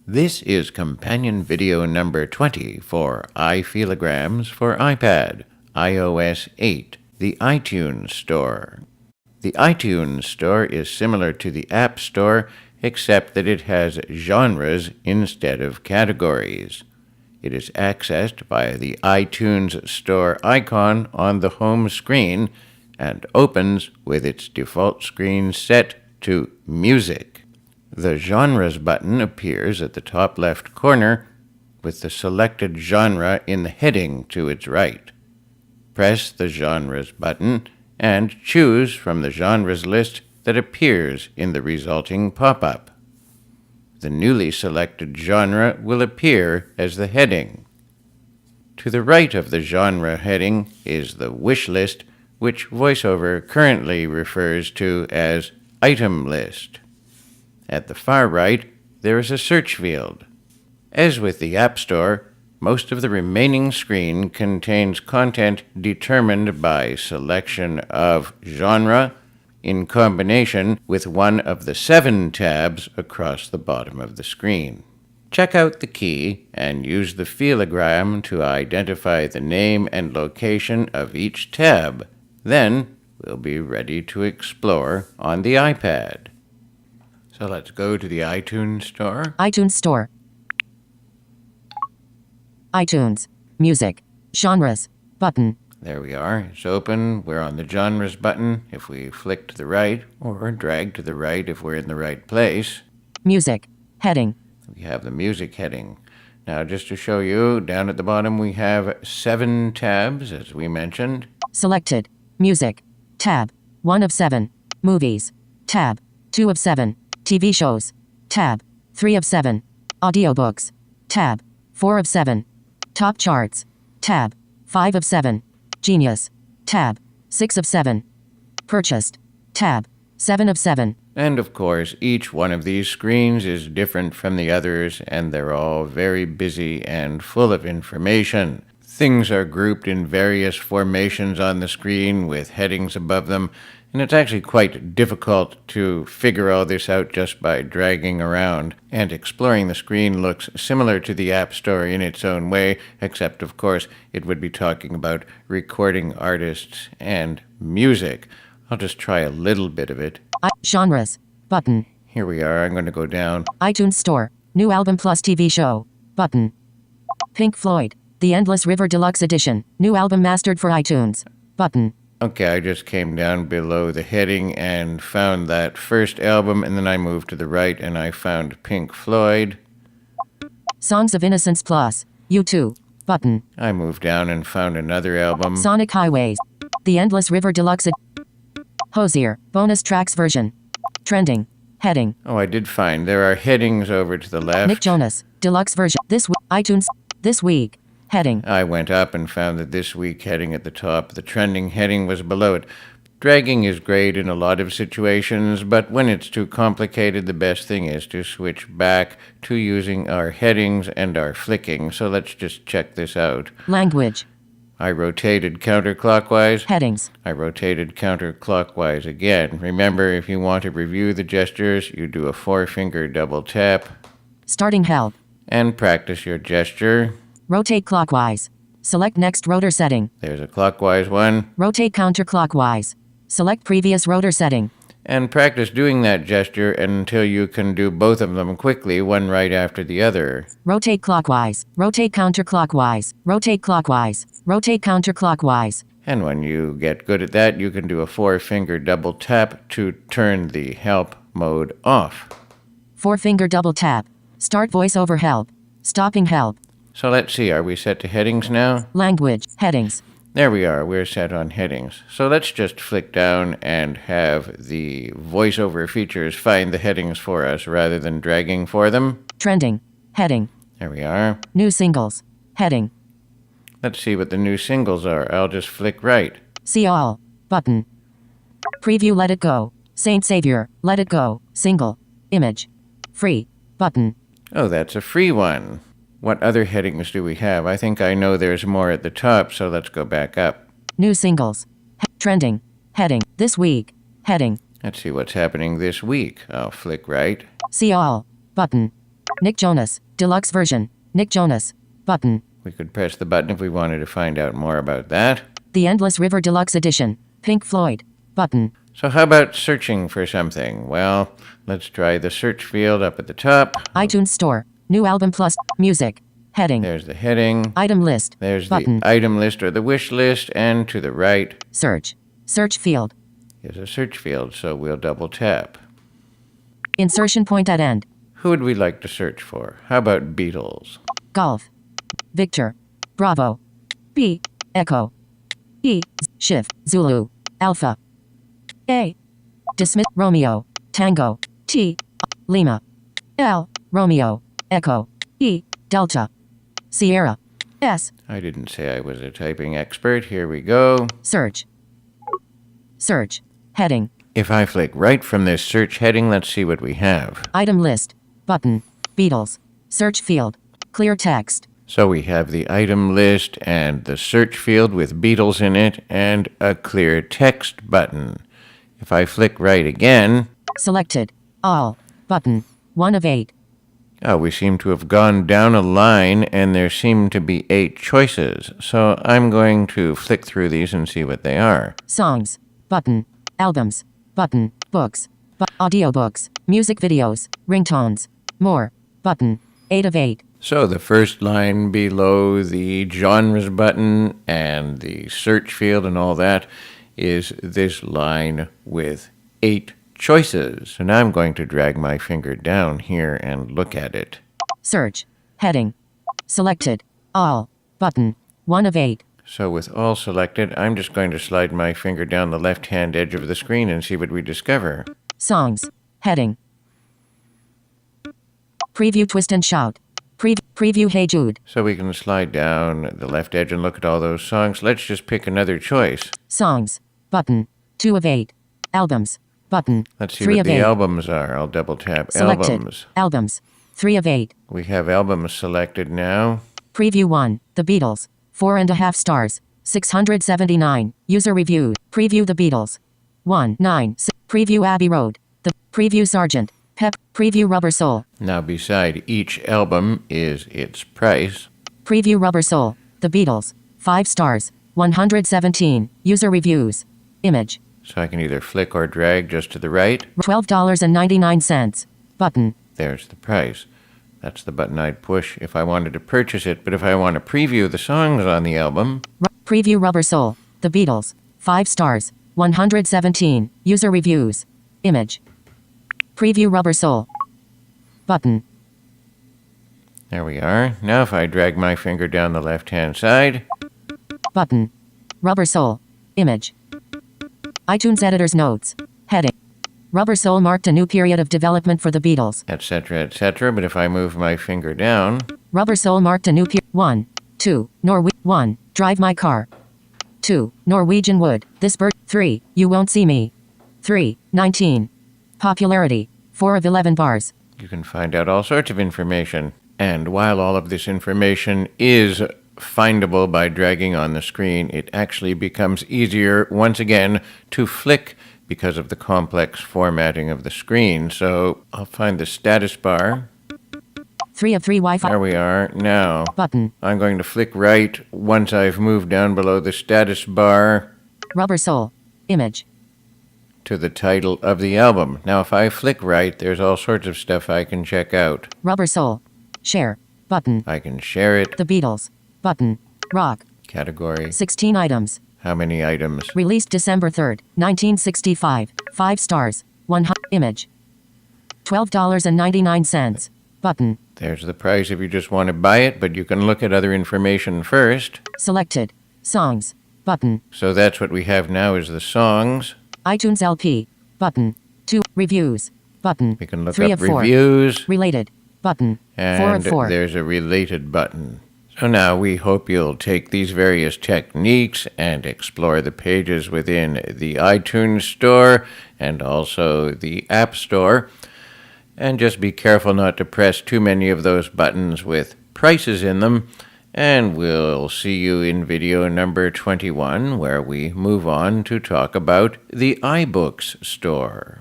This is companion video number 20 for iFeelagrams for iPad, iOS8, the iTunes Store. The iTunes Store is similar to the App Store, except that it has genres instead of categories. It is accessed via the iTunes Store icon on the home screen and opens with its default screen set to Music. The Genres button appears at the top left corner with the selected genre in the heading to its right. Press the Genres button and choose from the genres list that appears in the resulting pop-up. The newly selected genre will appear as the heading. To the right of the genre heading is the wish list, which VoiceOver currently refers to as item list. At the far right, there is a search field. As with the App Store, most of the remaining screen contains content determined by selection of genre in combination with one of the 7 tabs across the bottom of the screen. Check out the key and use the FeelaGram to identify the name and location of each tab. Then we'll be ready to explore on the iPad. So let's go to the iTunes Store. iTunes Store. iTunes. Music. Genres. Button. There we are. It's open. We're on the Genres button if we flick to the right, or drag to the right if we're in the right place. Music. Heading. We have the Music heading. Now, just to show you, down at the bottom we have 7 tabs, as we mentioned. Selected. Music. Tab. 1 of 7. Movies. Tab. 2 of 7. TV shows. Tab. 3 of 7. Audiobooks. Tab. 4 of 7. Top charts. Tab. 5 of 7. Genius. Tab. 6 of 7. Purchased. Tab. 7 of 7. And of course, each one of these screens is different from the others, and they're all very busy and full of information. Things are grouped in various formations on the screen with headings above them, and it's actually quite difficult to figure all this out just by dragging around. And exploring the screen looks similar to the App Store in its own way, except of course it would be talking about recording artists and music. I'll just try a little bit of it. Genres. Button. Here we are. I'm going to go down. iTunes Store. New album plus TV show. Button. Pink Floyd. The Endless River Deluxe Edition. New album mastered for iTunes. Button. Okay, I just came down below the heading and found that first album, and then I moved to the right and I found Pink Floyd. Songs of Innocence Plus. U2. Button. I moved down and found another album. Sonic Highways. The Endless River Deluxe Hosier. Bonus tracks version. Trending. Heading. Oh, I did find. There are headings over to the left. Nick Jonas. Deluxe version. This week. iTunes. This week. Heading. I went up and found that this week heading at the top. The trending heading was below it. Dragging is great in a lot of situations, but when it's too complicated, the best thing is to switch back to using our headings and our flicking. So let's just check this out. Language. I rotated counterclockwise. Headings. I rotated counterclockwise again. Remember, if you want to review the gestures, you do a 4-finger double tap. Starting help. And practice your gesture. Rotate clockwise. Select next rotor setting. There's a clockwise one. Rotate counterclockwise. Select previous rotor setting. And practice doing that gesture until you can do both of them quickly, one right after the other. Rotate clockwise. Rotate counterclockwise. Rotate clockwise. Rotate counterclockwise. And when you get good at that, you can do a 4-finger double tap to turn the help mode off. 4-finger double tap. Start voiceover help. Stopping help. So let's see, are we set to headings now? Language. Headings. There we are, we're set on headings. So let's just flick down and have the voiceover features find the headings for us rather than dragging for them. Trending. Heading. There we are. New singles. Heading. Let's see what the new singles are. I'll just flick right. See all. Button. Preview Let It Go. Saint Savior. Let It Go. Single. Image. Free. Button. Oh, that's a free one. What other headings do we have? I think I know there's more at the top, so let's go back up. New singles. Trending. Heading. This week. Heading. Let's see what's happening this week. I'll flick right. See all. Button. Nick Jonas. Deluxe version. Nick Jonas. Button. We could press the button if we wanted to find out more about that. The Endless River Deluxe Edition. Pink Floyd. Button. So how about searching for something? Well, let's try the search field up at the top. iTunes Store. New album plus music. Heading. There's the heading. Item list. There's Button. the item list or the wish list. And to the right Search. Search field. is a search field, so we'll double tap. Insertion point at end. Who would we like to search for? How about Beatles? Golf. Victor. Bravo. B. Echo. E. Shift. Zulu. Alpha. A. Dismiss. Romeo. Tango. T. Lima. L. Romeo. Echo. E. Delta. Sierra. S. I didn't say I was a typing expert. Here we go. Search. Search. Heading. If I flick right from this search heading, let's see what we have. Item list. Button. Beatles. Search field. Clear text. So we have the item list and the search field with Beatles in it and a clear text button. If I flick right again, Selected. All. Button. 1 of 8. oh, we seem to have gone down a line and there seem to be 8 choices. So I'm going to flick through these and see what they are. Songs. Button. Albums. Button. Books. Audiobooks. Music videos. Ringtones. More. Button. 8 of 8. So the first line below the genres button and the search field and all that is this line with 8 choices. So now I'm going to drag my finger down here and look at it. Search. Heading. Selected. All. Button. 1 of 8. So with all selected, I'm just going to slide my finger down the left-hand edge of the screen and see what we discover. Songs. Heading. Preview Twist and Shout. Preview Hey Jude. So we can slide down the left edge and look at all those songs. Let's just pick another choice. Songs. Button. 2 of 8. Albums. Button. Let's see 3 what of the 8. albums are. I'll double tap Selected. albums. Albums. 3 of 8. We have albums selected now. Preview 1. The Beatles. 4.5 stars. 679. User review. Preview The Beatles. 1. 9. Preview Abbey Road. The Preview Sgt. Pep. Preview Rubber Soul. Now beside each album is its price. Preview Rubber Soul. The Beatles. 5 stars. 117. User reviews. Image. So I can either flick or drag just to the right. $12.99. Button. There's the price. That's the button I'd push if I wanted to purchase it. But if I want to preview the songs on the album, Preview Rubber Soul. The Beatles. 5 stars. 117. User reviews. Image. Preview Rubber Soul. Button. there we are. Now if I drag my finger down the left-hand side, Button. Rubber Soul. Image. iTunes Editor's Notes. Heading. Rubber Soul marked a new period of development for the Beatles. etc., etc. But if I move my finger down, Rubber Soul marked a new period. 1. 2. 1. Drive My Car. 2. Norwegian Wood. This Bird. 3. You Won't See Me. 3. 19. Popularity. 4 of 11 bars. you can find out all sorts of information. And while all of this information is findable by dragging on the screen, it actually becomes easier, once again, to flick because of the complex formatting of the screen. So I'll find the status bar. 3 of 3 Wi-Fi. There we are. Now, Button. I'm going to flick right once I've moved down below the status bar Rubber Soul. Image. to the title of the album. Now, if I flick right, there's all sorts of stuff I can check out. Rubber Soul. Share. Button. I can share it. The Beatles. Button. Rock. Category. 16 items. How many items? Released December 3rd, 1965. 5 stars. 100. Image. $12.99. Button. There's the price if you just want to buy it, but you can look at other information first. Selected. Songs. Button. So that's what we have now is the songs. iTunes LP. Button. 2. Reviews. Button. We can look 3 up of 4. reviews, Related. Button. 4 and of 4. there's a related button. So now we hope you'll take these various techniques and explore the pages within the iTunes Store and also the App Store. And just be careful not to press too many of those buttons with prices in them. And we'll see you in video number 21, where we move on to talk about the iBooks Store.